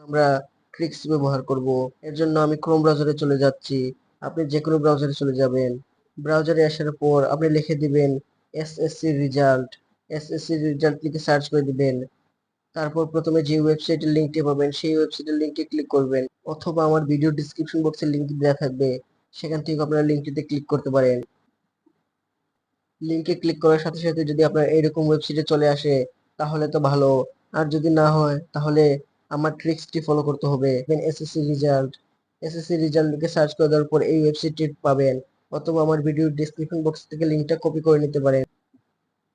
আমরা ট্রিক্স ব্যবহার করব। এর জন্য আমি ক্রোম ব্রাউজারে চলে যাচ্ছি। আপনি যে কোনো ব্রাউজারে চলে যাবেন। ব্রাউজারে আসার পর আপনি লিখে দিবেন এসএসসি রেজাল্ট। এসএসসি রেজাল্ট লিখে সার্চ করে দিবেন। তারপর প্রথমে যে ওয়েবসাইটের লিঙ্কটি পাবেন সেই ওয়েবসাইটের লিঙ্কে ক্লিক করবেন, অথবা আমার ভিডিও ডিসক্রিপশন বক্সে লিঙ্ক দেওয়া থাকবে, সেখান থেকে আপনারা লিঙ্কটিতে ক্লিক করতে পারেন। লিঙ্কে ক্লিক করার সাথে সাথে যদি আপনার এরকম ওয়েবসাইটে চলে আসে তাহলে তো ভালো, আর যদি না হয় তাহলে আমার ট্রিক্সটি ফলো করতে হবে। এসএসসি রেজাল্ট, এসএসসি রেজাল্ট লিখে সার্চ করে দেওয়ার পর এই ওয়েবসাইটটি পাবেন, অথবা আমার ভিডিও ডিসক্রিপশন বক্স থেকে লিঙ্কটা কপি করে নিতে পারেন।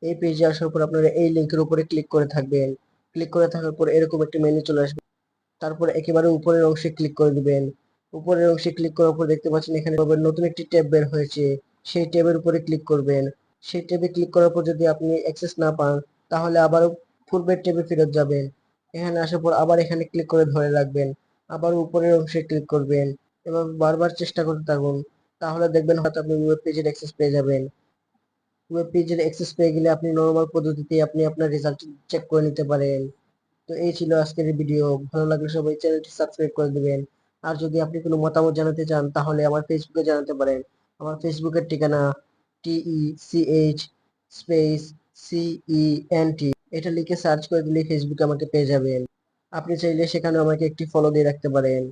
এই পেজে আসার পর আপনারা এই লিঙ্কের উপরে ক্লিক করে থাকবেন। ক্লিক করে থাকার পর এরকম একটি মেনু চলে আসবে। তারপর একেবারে উপরের অংশে ক্লিক করে দিবেন। উপরের অংশে ক্লিক করার পর দেখতে পাচ্ছেন এখানে পাবেন নতুন একটি ট্যাব বের হয়েছে, সেই ট্যাবের উপরে ক্লিক করবেন। সেই ট্যাবে ক্লিক করার পর যদি আপনি অ্যাক্সেস না পান তাহলে আবারও পূর্বের ট্যাবে ফেরত যাবেন। এখানে আসার পর আবার এখানে ক্লিক করে ধরে রাখবেন, আবার উপরের অংশে ক্লিক করবেন এবং বারবার চেষ্টা করতে থাকুন। তাহলে দেখবেন হয়তো আপনি ওয়েব পেজের অ্যাক্সেস পেয়ে যাবেন। ওয়েব পেজের অ্যাক্সেস পেয়ে গেলে আপনি নরমাল পদ্ধতিতে আপনি আপনার রেজাল্ট চেক করে নিতে পারেন। তো এই ছিল আজকের ভিডিও। ভালো লাগলে সবাই চ্যানেলটি সাবস্ক্রাইব করে দিবেন। আর যদি আপনি কোনো মতামত জানাতে চান তাহলে আমার ফেসবুকে জানাতে পারেন। আমার ফেসবুকের ঠিকানা TECH স্পেস CENT, এটা লিখে সার্চ করে দিলে ফেসবুকে আমাকে পেয়ে যাবেন। আপনি চাইলে সেখানে আমাকে একটি ফলো দিয়ে রাখতে পারেন।